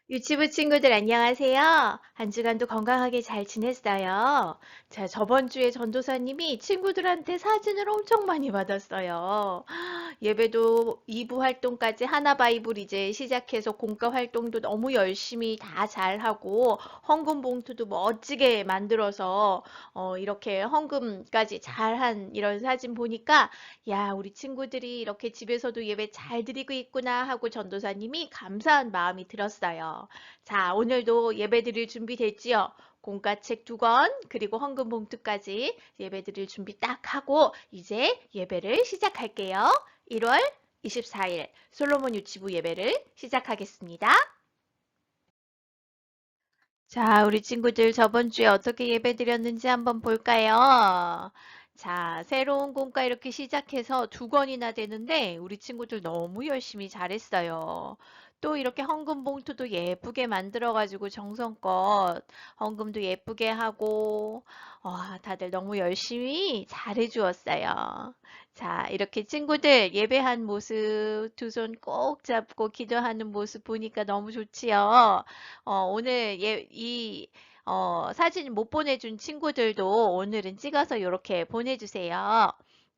유치부 친구들 안녕하세요. 한 주간도 건강하게 잘 지냈어요. 자, 저번 주에 전도사님이 친구들한테 사진을 엄청 많이 받았어요. 예배도 2부 활동까지 하나 바이블 이제 시작해서 공과 활동도 너무 열심히 다 잘하고 헌금 봉투도 멋지게 만들어서 이렇게 헌금까지 잘한 이런 사진 보니까 야, 우리 친구들이 이렇게 집에서도 예배 잘 드리고 있구나 하고 전도사님이 감사한 마음이 들었어요. 자, 오늘도 예배 드릴 준비 됐지요? 공과책 2권, 그리고 헌금 봉투까지 예배 드릴 준비 딱 하고 이제 예배를 시작할게요. 1월 24일 솔로몬 유치부 예배를 시작하겠습니다. 자, 우리 친구들 저번 주에 어떻게 예배 드렸는지 한번 볼까요? 자, 새로운 공과 이렇게 시작해서 2권이나 되는데 우리 친구들 너무 열심히 잘했어요. 또 이렇게 헌금 봉투도 예쁘게 만들어가지고 정성껏 헌금도 예쁘게 하고 와, 다들 너무 열심히 잘해 주었어요. 자, 이렇게 친구들 예배한 모습 두 손 꼭 잡고 기도하는 모습 보니까 너무 좋지요. 오늘 사진 못 보내준 친구들도 오늘은 찍어서 이렇게 보내주세요.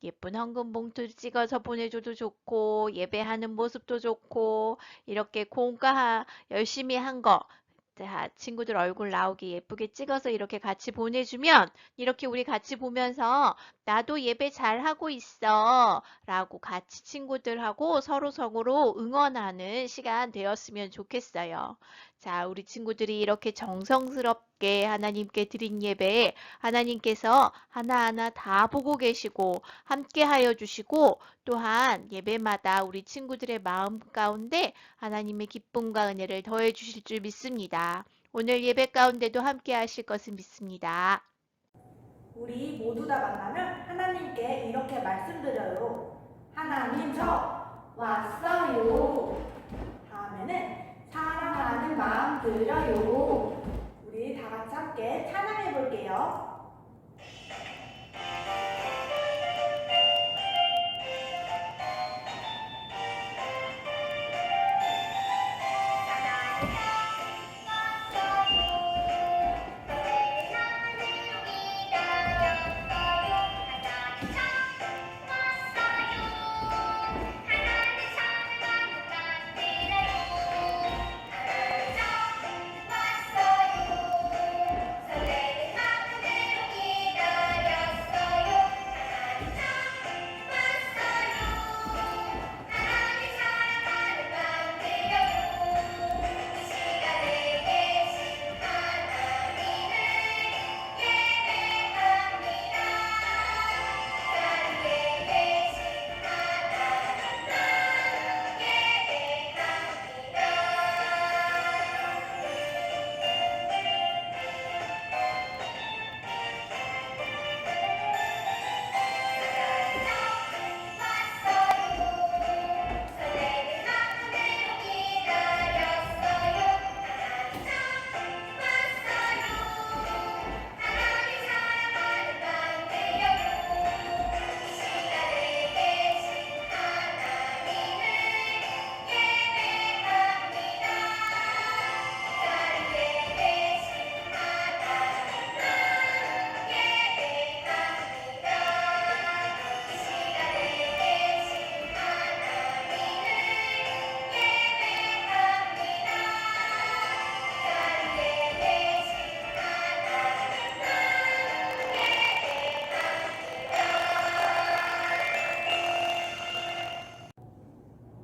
예쁜 헌금 봉투 찍어서 보내줘도 좋고, 예배하는 모습도 좋고, 이렇게 공과 열심히 한 거, 자, 친구들 얼굴 나오게 예쁘게 찍어서 이렇게 같이 보내주면, 이렇게 우리 같이 보면서, 나도 예배 잘하고 있어. 라고 같이 친구들하고 서로 응원하는 시간 되었으면 좋겠어요. 자, 우리 친구들이 이렇게 정성스럽게 하나님께 드린 예배, 하나님께서 하나하나 다 보고 계시고, 함께 하여 주시고, 또한 예배마다 우리 친구들의 마음 가운데 하나님의 기쁨과 은혜를 더해 주실 줄 믿습니다. 오늘 예배 가운데도 함께 하실 것을 믿습니다. 우리 모두 다 만나면 하나님께 이렇게 말씀드려요. 하나님 저 왔어요. 다음에는 사랑하는 마음 드려요. 우리 다 같이 함께 찬양해 볼게요.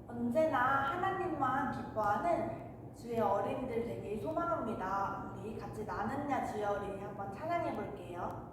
언제나 하나님만 기뻐하는 주의 어린이들 되길 소망합니다. 우리 같이 나는야 주의 어린이 한번 찬양해 볼게요.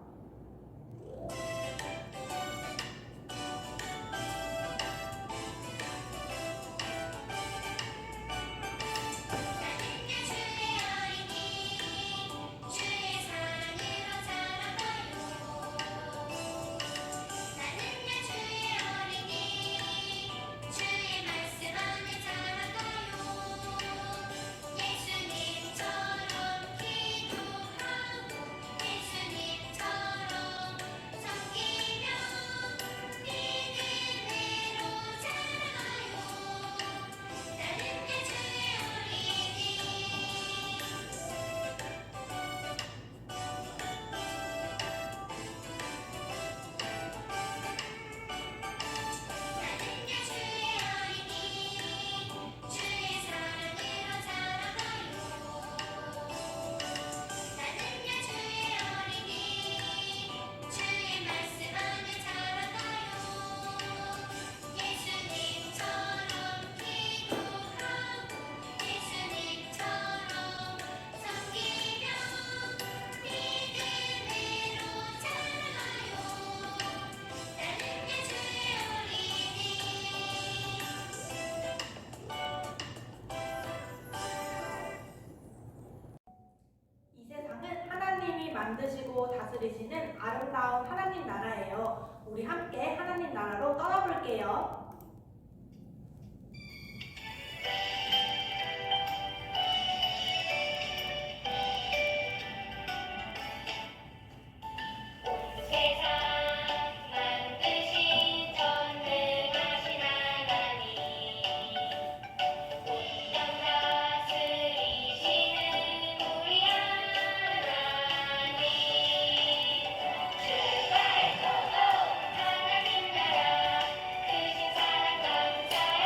우리 함께 하나님 나라로 떠나볼게요. 세상 만드신 전능하신 하나님 운명 다스리시는 우리 하나님 출발토록 하나님 나라 크신 사랑 감사해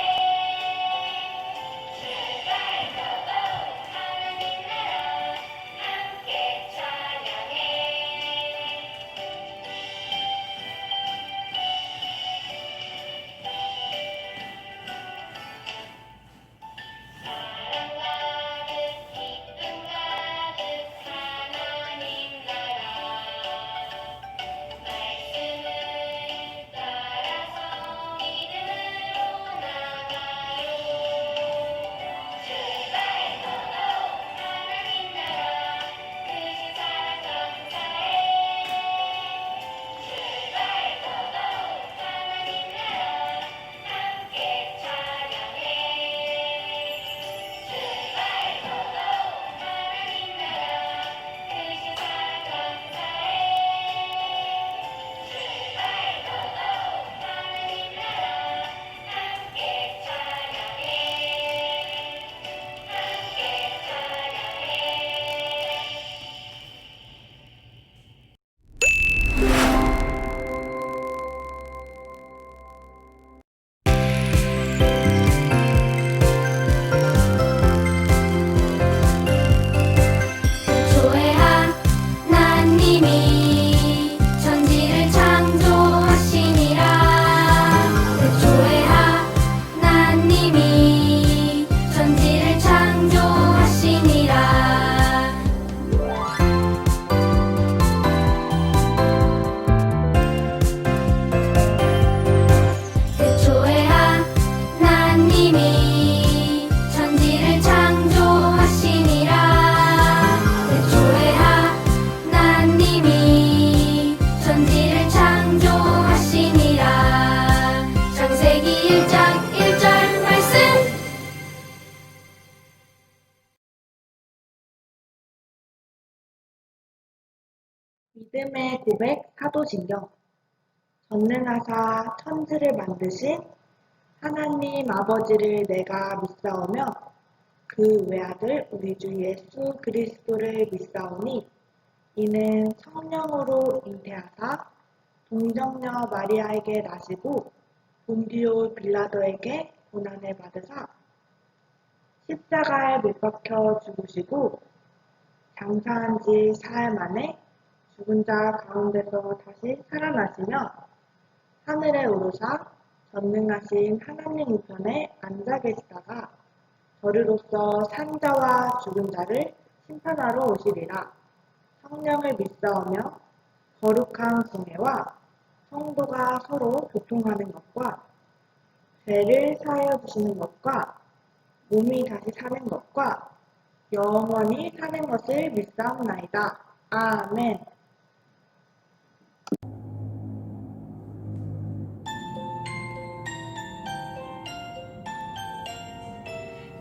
출발토록 하나님 나라 함께 찬양해 사랑 가득 기쁨 가득 하나님 나라 말씀을 따라서 믿음으로 나가요 출발토록 하나님 나라 크신 사랑 감사해 출발토록 하나님 나라 함께 찬양해 출발토록 하나님 나라 크신 사랑 감사해 출발토록 하나님 나라 함께 찬양해 조회 하나님이 천지를 창조하시니라 조회 하나님이 천지를 창조하시니라 조회 하나님이 천지를 창조하시니라 조회 하나님이 천지를 창조하시니라 창세기 1장 1절 말씀 믿음의 고백 사도신경. 전능하사 천지를 만드신 하나님 아버지를 내가 믿사오며 그 외아들 우리 주 예수 그리스도를 믿사오니 이는 성령으로 잉태하사 동정녀 마리아에게 나시고 본디오 빌라도에게 고난을 받으사 십자가에 못 박혀 죽으시고 장사한 지 사흘 만에 죽은 자 가운데서 다시 살아나시며 하늘에 오르사 전능하신 하나님 우편에 앉아 계시다가 저리로서 산 자와 죽은 자를 심판하러 오시리라. 성령을 믿사오며 거룩한 공예와 성도가 서로 교통하는 것과 죄를 사하여 주시는 것과 몸이 다시 사는 것과 영원히 사는 것을 믿사옵나이다. 아멘.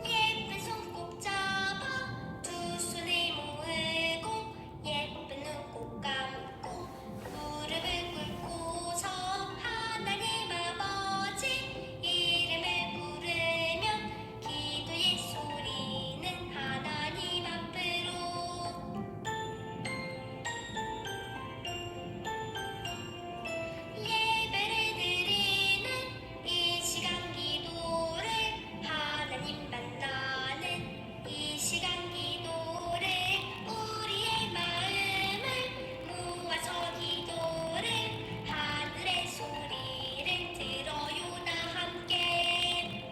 예쁜 손 꼭 잡아 두 손을 모으고 예쁜 눈 꼭 감고 무릎을 꿇고서 하나님 아버지 이름을 부르며 기도의 소리는 하나님 앞으로 예배를 드리는 이 시간 기도를 하나님 만나는 이 시간 기도를 우리의 마음을 모아서 기도를 하늘의 소리를 들어요 다 함께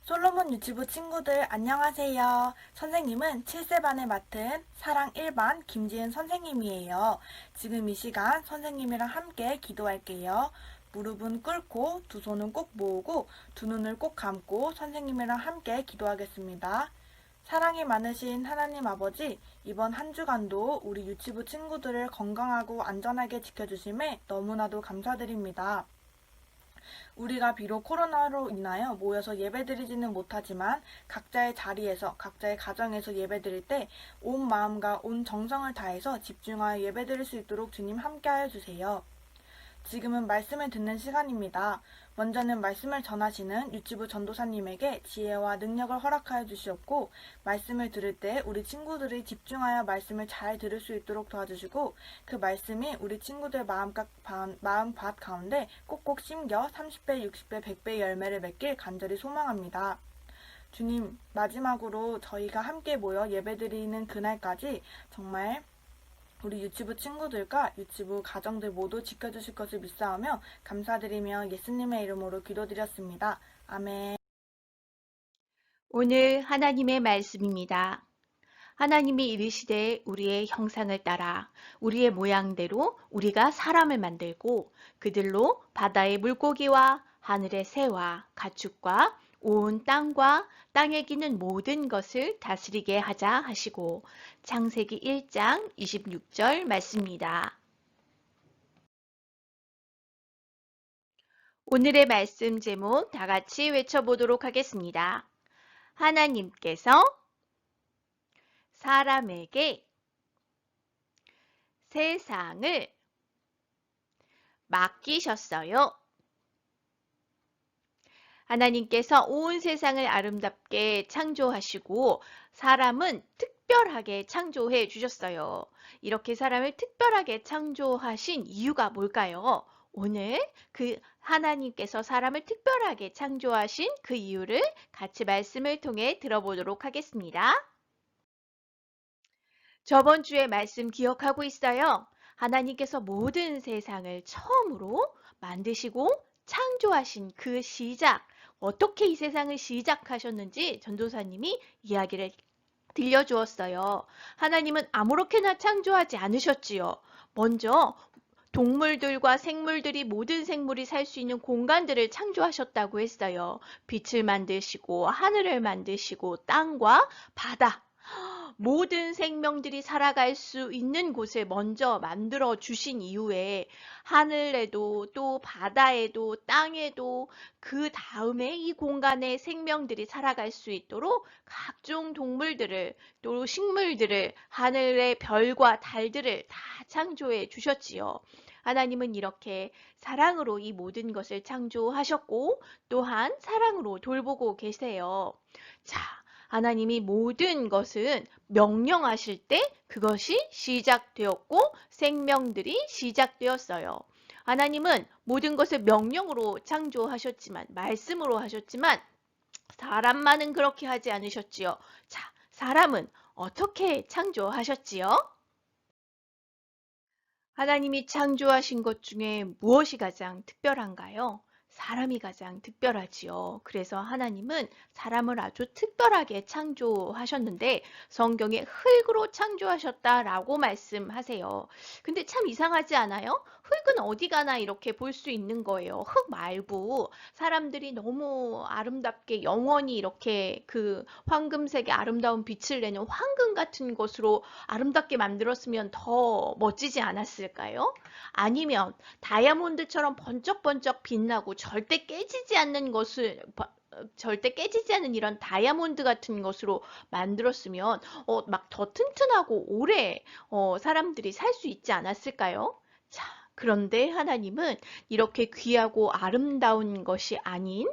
솔로몬 유치부 친구들 안녕하세요. 선생님은 7세반을 맡은 사랑 1반 김지은 선생님이에요. 지금 이 시간 선생님이랑 함께 기도할게요. 무릎은 꿇고 두 손은 꼭 모으고 두 눈을 꼭 감고 선생님이랑 함께 기도하겠습니다. 사랑이 많으신 하나님 아버지, 이번 한 주간도 우리 유치부 친구들을 건강하고 안전하게 지켜주심에 너무나도 감사드립니다. 우리가 비록 코로나로 인하여 모여서 예배드리지는 못하지만 각자의 자리에서 각자의 가정에서 예배드릴 때 온 마음과 온 정성을 다해서 집중하여 예배드릴 수 있도록 주님 함께하여 주세요. 지금은 말씀을 듣는 시간입니다. 먼저는 말씀을 전하시는 유치부 전도사님에게 지혜와 능력을 허락하여 주시옵고, 말씀을 들을 때 우리 친구들이 집중하여 말씀을 잘 들을 수 있도록 도와주시고, 그 말씀이 우리 친구들 마음밭 가운데 꼭꼭 심겨 30배, 60배, 100배 열매를 맺길 간절히 소망합니다. 주님, 마지막으로 저희가 함께 모여 예배드리는 그날까지 정말 우리 유치부 친구들과 유치부 가정들 모두 지켜주실 것을 믿사오며 감사드리며 예수님의 이름으로 기도드렸습니다. 아멘. 오늘 하나님의 말씀입니다. 하나님이 이르시되 우리의 형상을 따라 우리의 모양대로 우리가 사람을 만들고 그들로 바다의 물고기와 하늘의 새와 가축과 온 땅과 땅에 기는 모든 것을 다스리게 하자 하시고, 창세기 1장 26절 말씀입니다. 오늘의 말씀 제목 다 같이 외쳐보도록 하겠습니다. 하나님께서 사람에게 세상을 맡기셨어요. 하나님께서 온 세상을 아름답게 창조하시고 사람은 특별하게 창조해 주셨어요. 이렇게 사람을 특별하게 창조하신 이유가 뭘까요? 오늘 그 하나님께서 사람을 특별하게 창조하신 그 이유를 같이 말씀을 통해 들어보도록 하겠습니다. 저번 주에 말씀 기억하고 있어요? 하나님께서 모든 세상을 처음으로 만드시고 창조하신 그 시작, 어떻게 이 세상을 시작하셨는지 전도사님이 이야기를 들려주었어요. 하나님은 아무렇게나 창조하지 않으셨지요. 먼저 동물들과 생물들이 모든 생물이 살 수 있는 공간들을 창조하셨다고 했어요. 빛을 만드시고 하늘을 만드시고 땅과 바다, 모든 생명들이 살아갈 수 있는 곳을 먼저 만들어 주신 이후에 하늘에도 또 바다에도 땅에도 그 다음에 이 공간에 생명들이 살아갈 수 있도록 각종 동물들을 또 식물들을 하늘의 별과 달들을 다 창조해 주셨지요. 하나님은 이렇게 사랑으로 이 모든 것을 창조하셨고 또한 사랑으로 돌보고 계세요. 자, 하나님이 모든 것은 명령하실 때 그것이 시작되었고 생명들이 시작되었어요. 하나님은 모든 것을 명령으로 창조하셨지만, 말씀으로 하셨지만 사람만은 그렇게 하지 않으셨지요. 자, 사람은 어떻게 창조하셨지요? 하나님이 창조하신 것 중에 무엇이 가장 특별한가요? 사람이 가장 특별하지요. 그래서 하나님은 사람을 아주 특별하게 창조하셨는데 성경에 흙으로 창조하셨다라고 말씀하세요. 근데 참 이상하지 않아요? 흙은 어디 가나 이렇게 볼 수 있는 거예요. 흙 말고 사람들이 너무 아름답게 영원히 이렇게 그 황금색의 아름다운 빛을 내는 황금 같은 것으로 아름답게 만들었으면 더 멋지지 않았을까요? 아니면 다이아몬드처럼 번쩍번쩍 빛나고 절대 깨지지 않는 이런 다이아몬드 같은 것으로 만들었으면 막 더 튼튼하고 오래 사람들이 살 수 있지 않았을까요? 자, 그런데 하나님은 이렇게 귀하고 아름다운 것이 아닌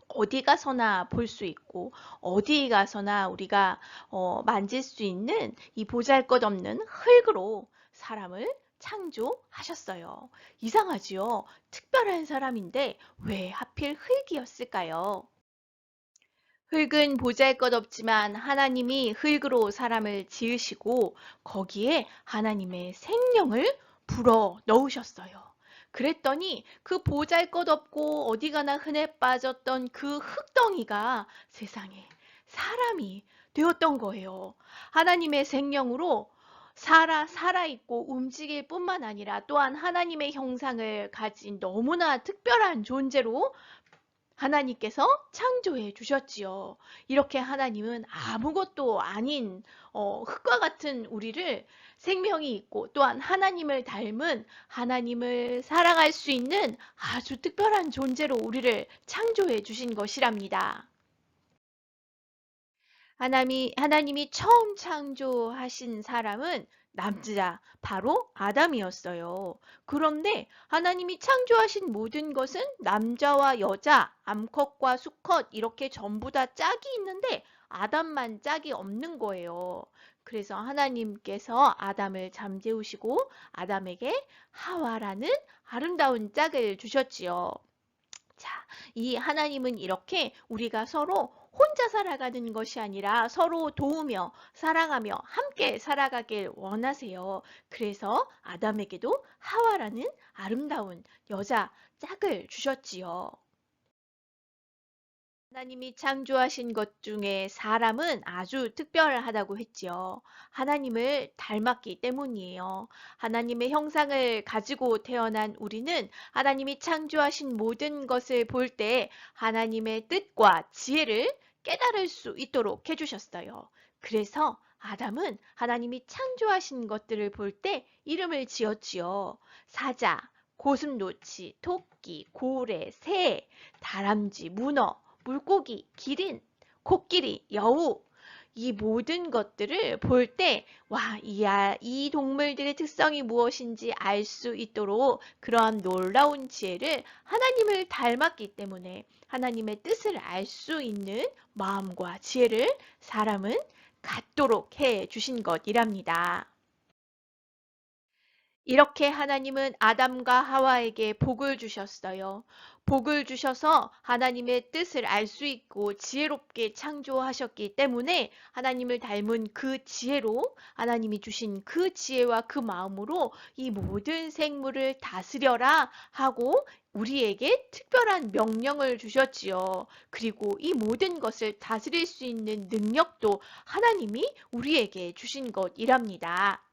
어디 가서나 볼 수 있고 어디 가서나 우리가 만질 수 있는 이 보잘것없는 흙으로 사람을 창조하셨어요. 이상하지요? 특별한 사람인데 왜 하필 흙이었을까요? 흙은 보잘것없지만 하나님이 흙으로 사람을 지으시고 거기에 하나님의 생명을 불어 넣으셨어요. 그랬더니 그 보잘것없고 어디 가나 흔해 빠졌던 그 흙덩이가 세상에 사람이 되었던 거예요. 하나님의 생명으로 살아있고 움직일 뿐만 아니라 또한 하나님의 형상을 가진 너무나 특별한 존재로 하나님께서 창조해 주셨지요. 이렇게 하나님은 아무것도 아닌 흙과 같은 우리를 생명이 있고 또한 하나님을 닮은 하나님을 사랑할 수 있는 아주 특별한 존재로 우리를 창조해 주신 것이랍니다. 하나님이 처음 창조하신 사람은 남자, 바로 아담이었어요. 그런데 하나님이 창조하신 모든 것은 남자와 여자, 암컷과 수컷 이렇게 전부 다 짝이 있는데 아담만 짝이 없는 거예요. 그래서 하나님께서 아담을 잠재우시고 아담에게 하와라는 아름다운 짝을 주셨지요. 자, 이 하나님은 이렇게 우리가 서로 혼자 살아가는 것이 아니라 서로 도우며 사랑하며 함께 살아가길 원하세요. 그래서 아담에게도 하와라는 아름다운 여자 짝을 주셨지요. 하나님이 창조하신 것 중에 사람은 아주 특별하다고 했지요. 하나님을 닮았기 때문이에요. 하나님의 형상을 가지고 태어난 우리는 하나님이 창조하신 모든 것을 볼 때 하나님의 뜻과 지혜를 깨달을 수 있도록 해주셨어요. 그래서 아담은 하나님이 창조하신 것들을 볼 때 이름을 지었지요. 사자, 고슴도치, 토끼, 고래, 새, 다람쥐, 문어, 물고기, 기린, 코끼리, 여우 이 모든 것들을 볼 때 와, 이 동물들의 특성이 무엇인지 알 수 있도록 그러한 놀라운 지혜를 하나님을 닮았기 때문에 하나님의 뜻을 알 수 있는 마음과 지혜를 사람은 갖도록 해 주신 것이랍니다. 이렇게 하나님은 아담과 하와에게 복을 주셨어요. 복을 주셔서 하나님의 뜻을 알 수 있고 지혜롭게 창조하셨기 때문에 하나님을 닮은 그 지혜로 하나님이 주신 그 지혜와 그 마음으로 이 모든 생물을 다스려라 하고 우리에게 특별한 명령을 주셨지요. 그리고 이 모든 것을 다스릴 수 있는 능력도 하나님이 우리에게 주신 것이랍니다.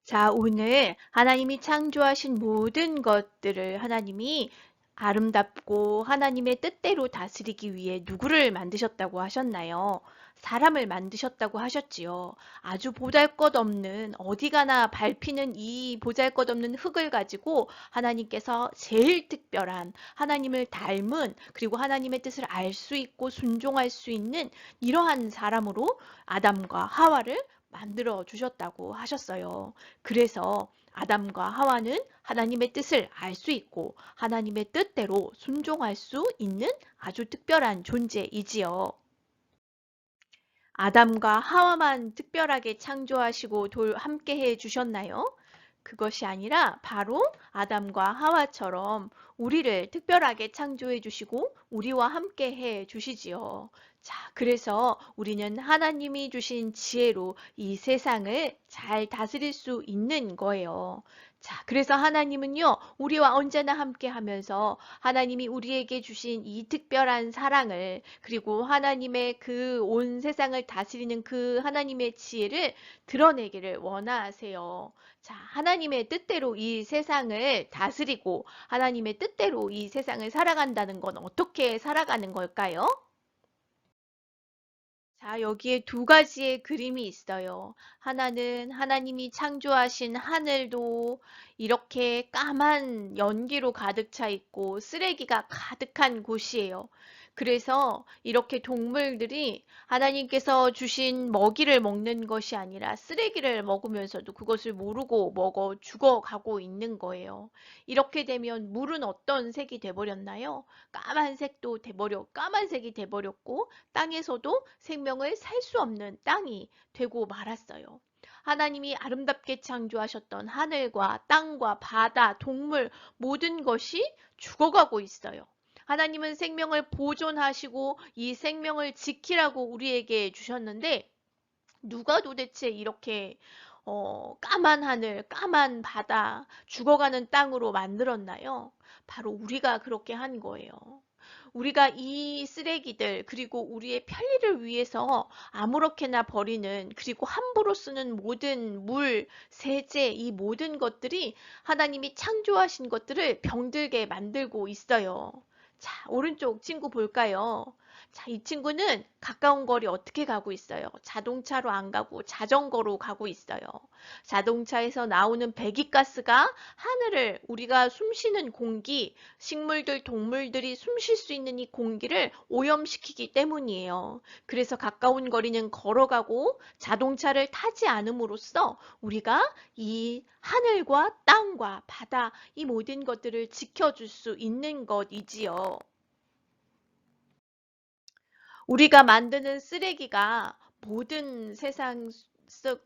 자, 오늘 하나님이 창조하신 모든 것들을 하나님이 아름답고 하나님의 뜻대로 다스리기 위해 누구를 만드셨다고 하셨나요? 사람을 만드셨다고 하셨지요. 아주 보잘것없는 어디 가나 밟히는 이 보잘것없는 흙을 가지고 하나님께서 제일 특별한 하나님을 닮은 그리고 하나님의 뜻을 알 수 있고 순종할 수 있는 이러한 사람으로 아담과 하와를 만들어 주셨다고 하셨어요. 그래서 아담과 하와는 하나님의 뜻을 알 수 있고 하나님의 뜻대로 순종할 수 있는 아주 특별한 존재이지요. 아담과 하와만 특별하게 창조하시고 함께 해 주셨나요? 그것이 아니라 바로 아담과 하와처럼 우리를 특별하게 창조해 주시고 우리와 함께 해 주시지요. 자, 그래서 우리는 하나님이 주신 지혜로 이 세상을 잘 다스릴 수 있는 거예요. 자, 그래서 하나님은요, 우리와 언제나 함께 하면서 하나님이 우리에게 주신 이 특별한 사랑을 그리고 하나님의 그 온 세상을 다스리는 그 하나님의 지혜를 드러내기를 원하세요. 자, 하나님의 뜻대로 이 세상을 다스리고 하나님의 뜻대로 이 세상을 살아간다는 건 어떻게 살아가는 걸까요? 자, 여기에 두 가지의 그림이 있어요. 하나는 하나님이 창조하신 하늘도 이렇게 까만 연기로 가득 차 있고 쓰레기가 가득한 곳이에요. 그래서 이렇게 동물들이 하나님께서 주신 먹이를 먹는 것이 아니라 쓰레기를 먹으면서도 그것을 모르고 먹어 죽어가고 있는 거예요. 이렇게 되면 물은 어떤 색이 돼버렸나요? 까만색이 돼버렸고 땅에서도 생명을 살 수 없는 땅이 되고 말았어요. 하나님이 아름답게 창조하셨던 하늘과 땅과 바다, 동물 모든 것이 죽어가고 있어요. 하나님은 생명을 보존하시고 이 생명을 지키라고 우리에게 주셨는데 누가 도대체 이렇게 까만 하늘, 까만 바다, 죽어가는 땅으로 만들었나요? 바로 우리가 그렇게 한 거예요. 우리가 이 쓰레기들 그리고 우리의 편리를 위해서 아무렇게나 버리는 그리고 함부로 쓰는 모든 물, 세제 이 모든 것들이 하나님이 창조하신 것들을 병들게 만들고 있어요. 자, 오른쪽 친구 볼까요? 자, 이 친구는 가까운 거리 어떻게 가고 있어요? 자동차로 안 가고 자전거로 가고 있어요. 자동차에서 나오는 배기가스가 하늘을 우리가 숨쉬는 공기, 식물들, 동물들이 숨 쉴 수 있는 이 공기를 오염시키기 때문이에요. 그래서 가까운 거리는 걸어가고 자동차를 타지 않음으로써 우리가 이 하늘과 땅과 바다, 이 모든 것들을 지켜줄 수 있는 것이지요. 우리가 만드는 쓰레기가 모든 세상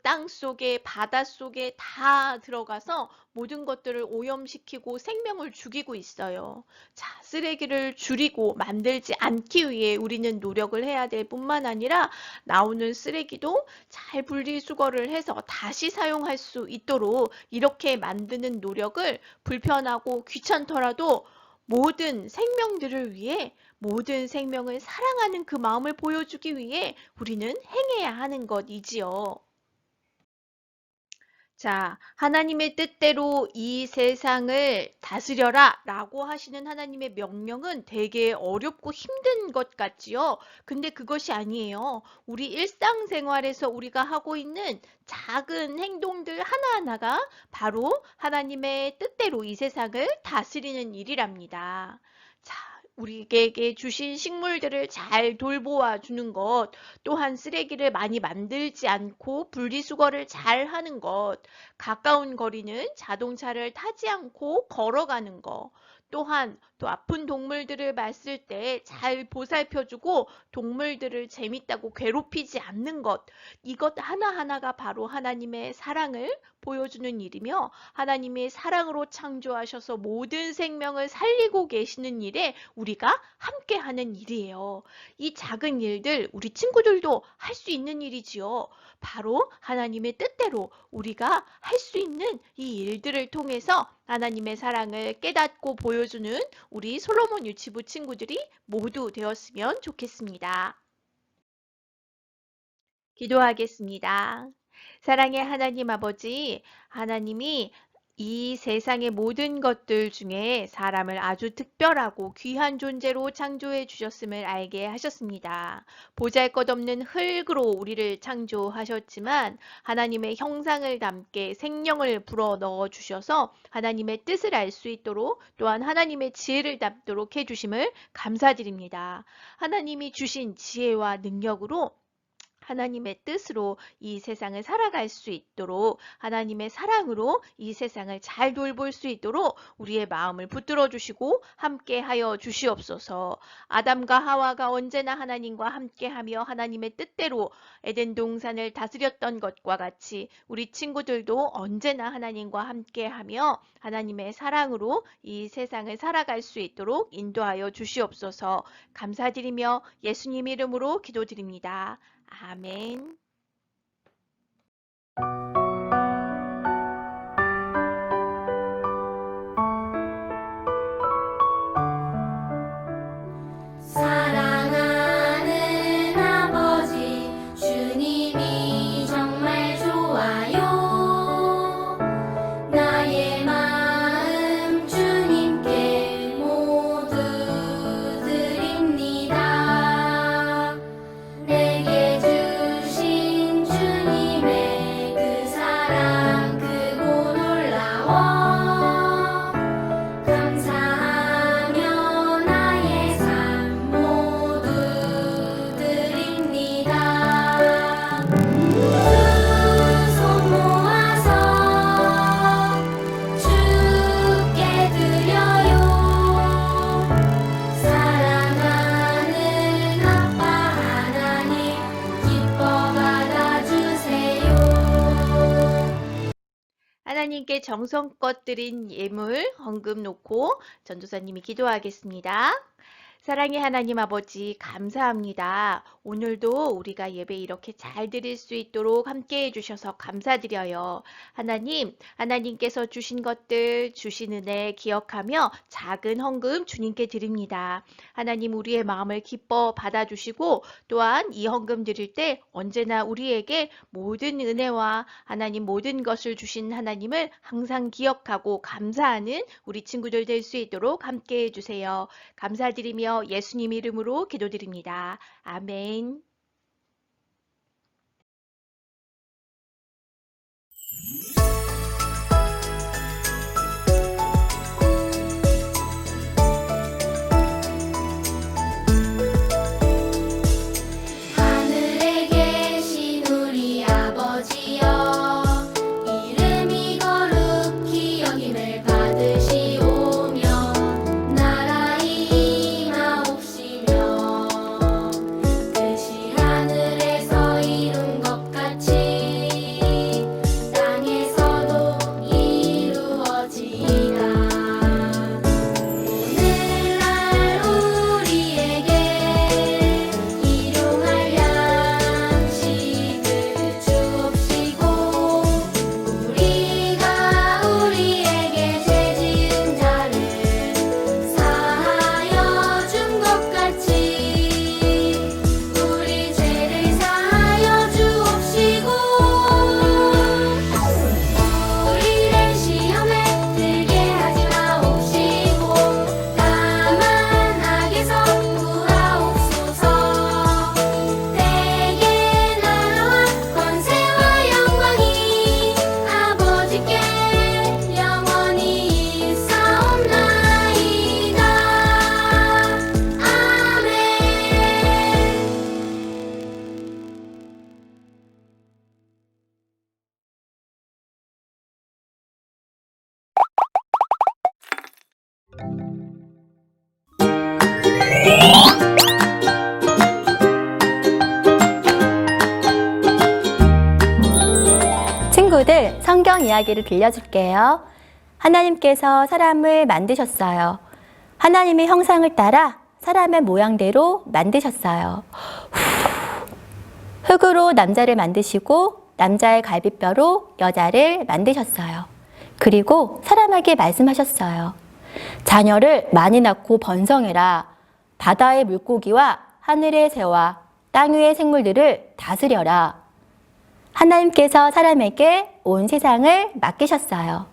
땅 속에 바다 속에 다 들어가서 모든 것들을 오염시키고 생명을 죽이고 있어요. 자, 쓰레기를 줄이고 만들지 않기 위해 우리는 노력을 해야 될 뿐만 아니라 나오는 쓰레기도 잘 분리수거를 해서 다시 사용할 수 있도록 이렇게 만드는 노력을 불편하고 귀찮더라도 모든 생명들을 위해 모든 생명을 사랑하는 그 마음을 보여주기 위해 우리는 행해야 하는 것이지요. 자, 하나님의 뜻대로 이 세상을 다스려라 라고 하시는 하나님의 명령은 되게 어렵고 힘든 것 같지요. 근데 그것이 아니에요. 우리 일상생활에서 우리가 하고 있는 작은 행동들 하나하나가 바로 하나님의 뜻대로 이 세상을 다스리는 일이랍니다. 자, 우리에게 주신 식물들을 잘 돌보아 주는 것, 또한 쓰레기를 많이 만들지 않고 분리수거를 잘 하는 것, 가까운 거리는 자동차를 타지 않고 걸어가는 것, 또한 또 아픈 동물들을 봤을 때 잘 보살펴주고 동물들을 재밌다고 괴롭히지 않는 것, 이것 하나하나가 바로 하나님의 사랑을 보여주는 일이며 하나님의 사랑으로 창조하셔서 모든 생명을 살리고 계시는 일에 우리가 함께 하는 일이에요. 이 작은 일들 우리 친구들도 할 수 있는 일이지요. 바로 하나님의 뜻대로 우리가 할 수 있는 이 일들을 통해서 하나님의 사랑을 깨닫고 보여주는 우리 솔로몬 유치부 친구들이 모두 되었으면 좋겠습니다. 기도하겠습니다. 사랑의 하나님 아버지, 하나님이 이 세상의 모든 것들 중에 사람을 아주 특별하고 귀한 존재로 창조해 주셨음을 알게 하셨습니다. 보잘것없는 흙으로 우리를 창조하셨지만 하나님의 형상을 담게 생명을 불어 넣어 주셔서 하나님의 뜻을 알 수 있도록 또한 하나님의 지혜를 담도록 해 주심을 감사드립니다. 하나님이 주신 지혜와 능력으로 하나님의 뜻으로 이 세상을 살아갈 수 있도록 하나님의 사랑으로 이 세상을 잘 돌볼 수 있도록 우리의 마음을 붙들어 주시고 함께 하여 주시옵소서. 아담과 하와가 언제나 하나님과 함께하며 하나님의 뜻대로 에덴 동산을 다스렸던 것과 같이 우리 친구들도 언제나 하나님과 함께하며 하나님의 사랑으로 이 세상을 살아갈 수 있도록 인도하여 주시옵소서. 감사드리며 예수님 이름으로 기도드립니다. 아멘. 사랑하는 아버지 주님이 정말 좋아요. 나의 마음 주님께 모두 드립니다. 내게 주신 주님의 그 사랑 크고 놀라워. 감사하며 나의 삶 모두 드립니다. 두 손 모아서 주께 드려요. 사랑하는 아빠 하나님 기뻐 받아주세요. 하나님께 정성껏 드린 예물 헌금 놓고 전도사님이 기도하겠습니다. 사랑의 하나님 아버지, 감사합니다. 오늘도 우리가 예배 이렇게 잘 드릴 수 있도록 함께 해주셔서 감사드려요. 하나님, 하나님께서 주신 것들, 주신 은혜 기억하며 작은 헌금 주님께 드립니다. 하나님, 우리의 마음을 기뻐 받아주시고 또한 이 헌금 드릴 때 언제나 우리에게 모든 은혜와 하나님 모든 것을 주신 하나님을 항상 기억하고 감사하는 우리 친구들 될 수 있도록 함께 해주세요. 감사드리며 예수님 이름으로 기도드립니다. 아멘. 하늘에 계신 우리 아버지여 이름이 거룩히 여김을 받으시오며 나라의 임하옵시며 뜻이 하늘에서 이룬 것 같이 땅에서도 이루어지이다. 오늘날 우리에게 일용할 양식을 주옵시고 우리가 우리에게 죄 지은 자를 사하여 준 것 같이 우리 죄를 사하여 주옵시고 우리를 시험에 들게 하지 마옵시고 다만 악에서 구하옵소서. 내게 나라와 권세와 영광이 아버지께 영원히 있사옵나이다. 아멘. 친구들, 성경 이야기를 들려줄게요. 하나님께서 사람을 만드셨어요. 하나님의 형상을 따라 사람의 모양대로 만드셨어요. 흙으로 남자를 만드시고 남자의 갈비뼈로 여자를 만드셨어요. 그리고 사람에게 말씀하셨어요. 자녀를 많이 낳고 번성해라. 바다의 물고기와 하늘의 새와 땅 위의 생물들을 다스려라. 하나님께서 사람에게 온 세상을 맡기셨어요.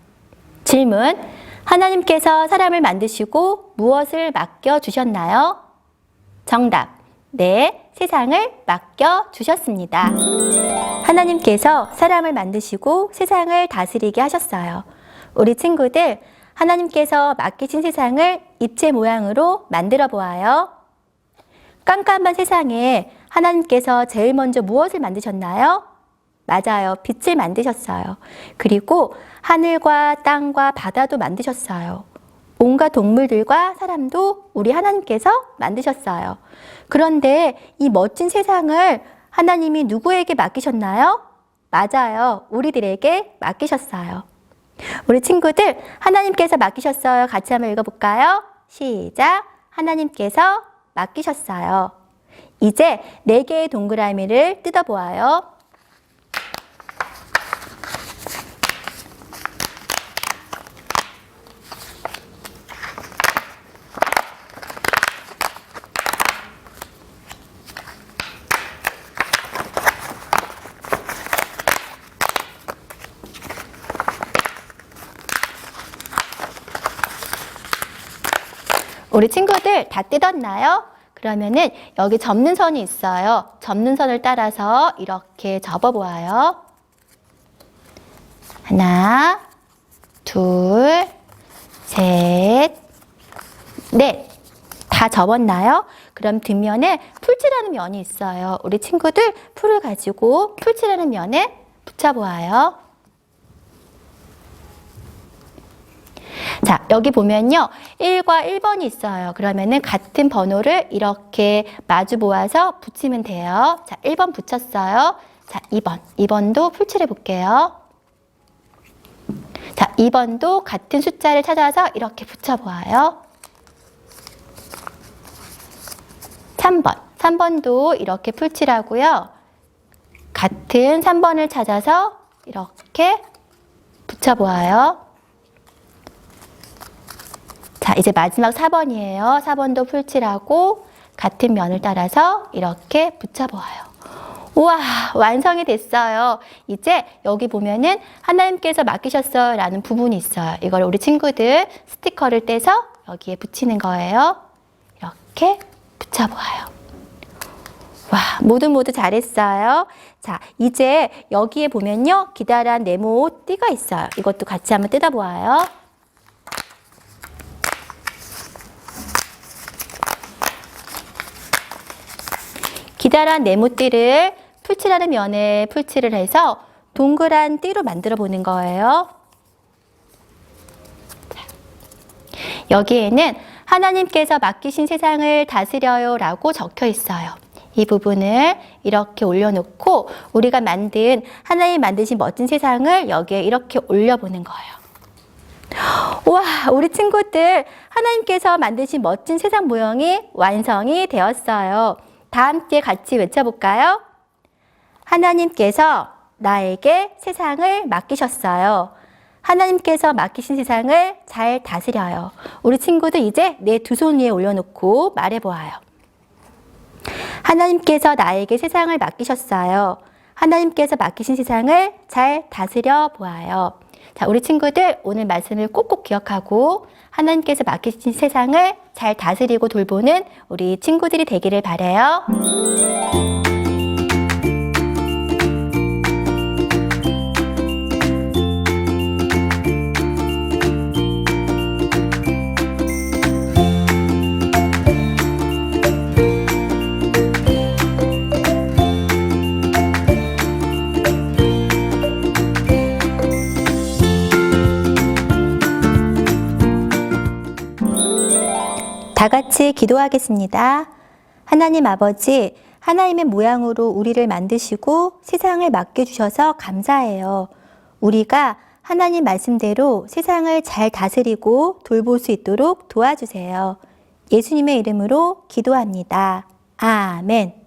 질문, 하나님께서 사람을 만드시고 무엇을 맡겨주셨나요? 정답, 네, 세상을 맡겨주셨습니다. 하나님께서 사람을 만드시고 세상을 다스리게 하셨어요. 우리 친구들, 하나님께서 맡기신 세상을 입체 모양으로 만들어 보아요. 깜깜한 세상에 하나님께서 제일 먼저 무엇을 만드셨나요? 맞아요. 빛을 만드셨어요. 그리고 하늘과 땅과 바다도 만드셨어요. 온갖 동물들과 사람도 우리 하나님께서 만드셨어요. 그런데 이 멋진 세상을 하나님이 누구에게 맡기셨나요? 맞아요. 우리들에게 맡기셨어요. 우리 친구들, 하나님께서 맡기셨어요. 같이 한번 읽어볼까요? 시작! 하나님께서 맡기셨어요. 이제 4개의 동그라미를 뜯어보아요. 우리 친구들 다 뜯었나요? 그러면은 여기 접는 선이 있어요. 접는 선을 따라서 이렇게 접어보아요. 하나, 둘, 셋, 넷. 다 접었나요? 그럼 뒷면에 풀칠하는 면이 있어요. 우리 친구들 풀을 가지고 풀칠하는 면에 붙여보아요. 자, 여기 보면요. 1과 1번이 있어요. 그러면은 같은 번호를 이렇게 마주 보아서 붙이면 돼요. 자, 1번 붙였어요. 자, 2번. 2번도 풀칠해 볼게요. 자, 2번도 같은 숫자를 찾아서 이렇게 붙여보아요. 3번. 3번도 이렇게 풀칠하고요. 같은 3번을 찾아서 이렇게 붙여보아요. 자, 이제 마지막 4번이에요. 4번도 풀칠하고 같은 면을 따라서 이렇게 붙여보아요. 우와, 완성이 됐어요. 이제 여기 보면은 하나님께서 맡기셨어요 라는 부분이 있어요. 이걸 우리 친구들 스티커를 떼서 여기에 붙이는 거예요. 이렇게 붙여보아요. 와, 모두 잘했어요. 자, 이제 여기에 보면요. 기다란 네모 띠가 있어요. 이것도 같이 한번 뜯어보아요. 기다란 네모띠를 풀칠하는 면에 풀칠을 해서 동그란 띠로 만들어 보는 거예요. 여기에는 하나님께서 맡기신 세상을 다스려요 라고 적혀 있어요. 이 부분을 이렇게 올려놓고 우리가 만든 하나님 만드신 멋진 세상을 여기에 이렇게 올려보는 거예요. 우와, 우리 친구들 하나님께서 만드신 멋진 세상 모형이 완성이 되었어요. 다 함께 같이 외쳐볼까요? 하나님께서 나에게 세상을 맡기셨어요. 하나님께서 맡기신 세상을 잘 다스려요. 우리 친구들 이제 내 두 손 위에 올려놓고 말해보아요. 하나님께서 나에게 세상을 맡기셨어요. 하나님께서 맡기신 세상을 잘 다스려 보아요. 자, 우리 친구들 오늘 말씀을 꼭꼭 기억하고 하나님께서 맡기신 세상을 잘 다스리고 돌보는 우리 친구들이 되기를 바라요. 다 같이 기도하겠습니다. 하나님 아버지, 하나님의 모양으로 우리를 만드시고 세상을 맡겨주셔서 감사해요. 우리가 하나님 말씀대로 세상을 잘 다스리고 돌볼 수 있도록 도와주세요. 예수님의 이름으로 기도합니다. 아멘.